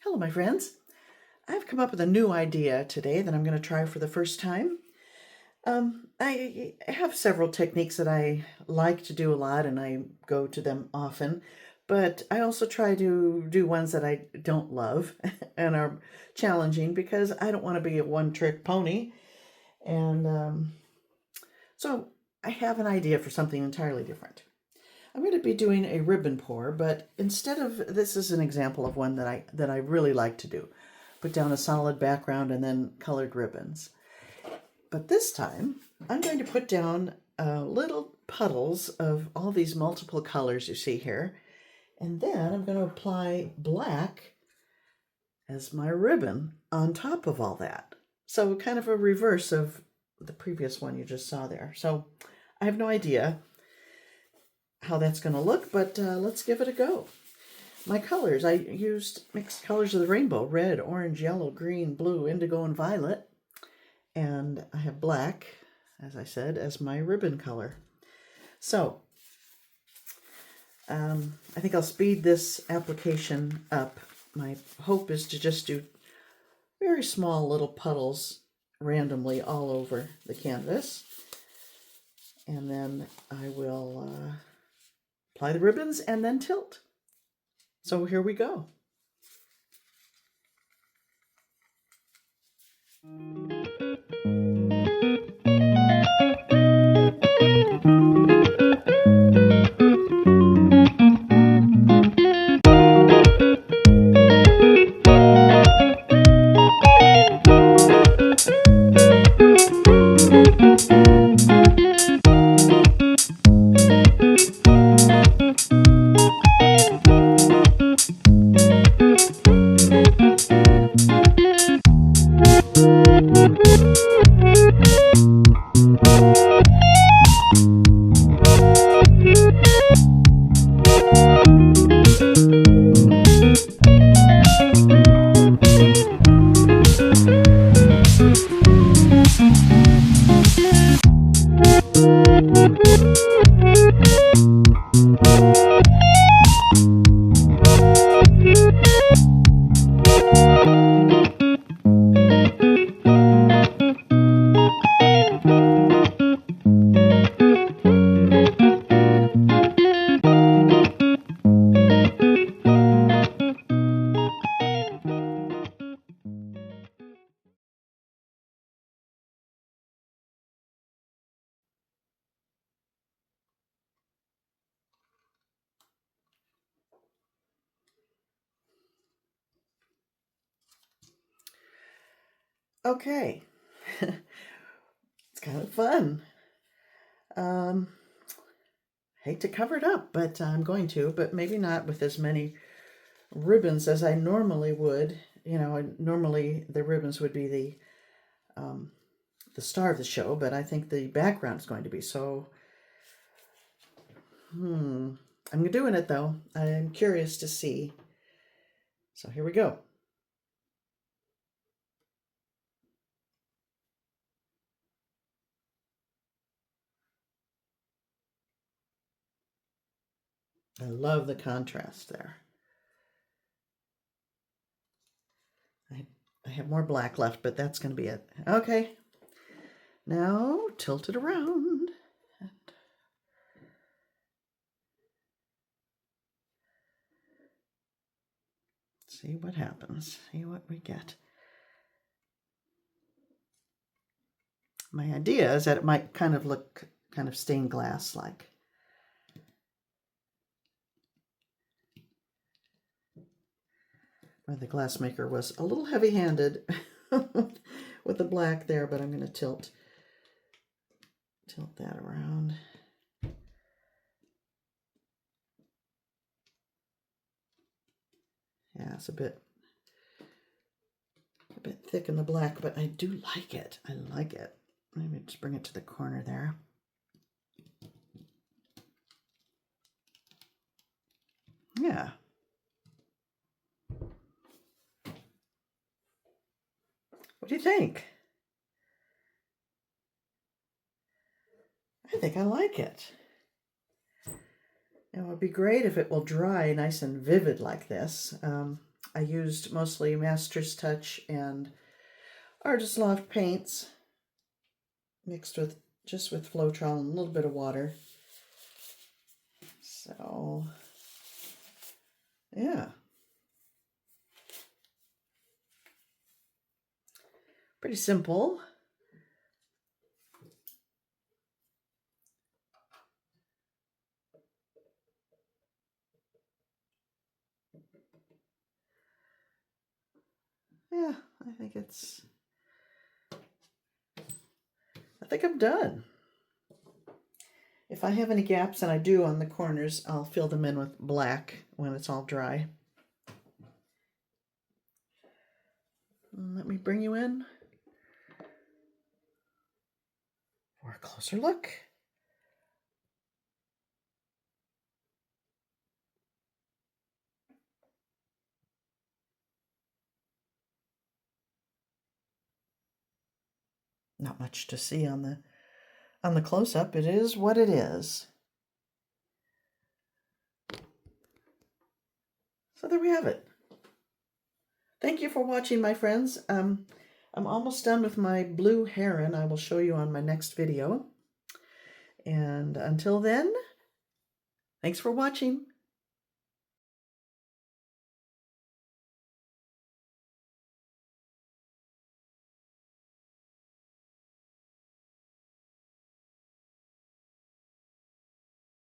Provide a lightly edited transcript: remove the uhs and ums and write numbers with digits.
Hello, my friends. I've come up with a new idea today that I'm going to try for the first time. I have several techniques that I like to do a lot and I go to them often, but I also try to do ones that I don't love and are challenging because I don't want to be a one-trick pony. And so I have an idea for something entirely different. I'm going to be doing a ribbon pour, but instead of, this is an example of one that I really like to do. Put down a solid background and then colored ribbons. But this time, I'm going to put down little puddles of all these multiple colors you see here. And then I'm going to apply black as my ribbon on top of all that. So kind of a reverse of the previous one you just saw there. So I have no idea how that's going to look, but let's give it a go. My colors, I used mixed colors of the rainbow: red, orange, yellow, green, blue, indigo, and violet. And I have black, as I said, as my ribbon color. So I think I'll speed this application up. My hope is to just do very small little puddles randomly all over the canvas. And then I will apply the ribbons and then tilt. So here we go. Okay, it's kind of fun. Hate to cover it up, but I'm going to, but maybe not with as many ribbons as I normally would. You know, normally the ribbons would be the star of the show, but I think the background is going to be. So, I'm doing it though. I'm curious to see. So here we go. I love the contrast there. I have more black left, but that's going to be it. Okay. Now tilt it around. See what happens. See what we get. My idea is that it might kind of look kind of stained glass like. The glassmaker was a little heavy-handed with the black there, but I'm going to tilt that around. Yeah, it's a bit thick in the black, but I do like it. I like it. Let me just bring it to the corner there. Yeah. What do you think? I think I like it. It would be great if it will dry nice and vivid like this. I used mostly Master's Touch and Artist Loft paints mixed with just with Floetrol and a little bit of water. So, yeah. Pretty simple. Yeah, I think I'm done. If I have any gaps, and I do on the corners, I'll fill them in with black when it's all dry. Let me bring you in for a closer look. Not much to see on the close-up. It is what it is. So there we have it. Thank you for watching, my friends. I'm almost done with my blue heron. I will show you on my next video. And until then, thanks for watching.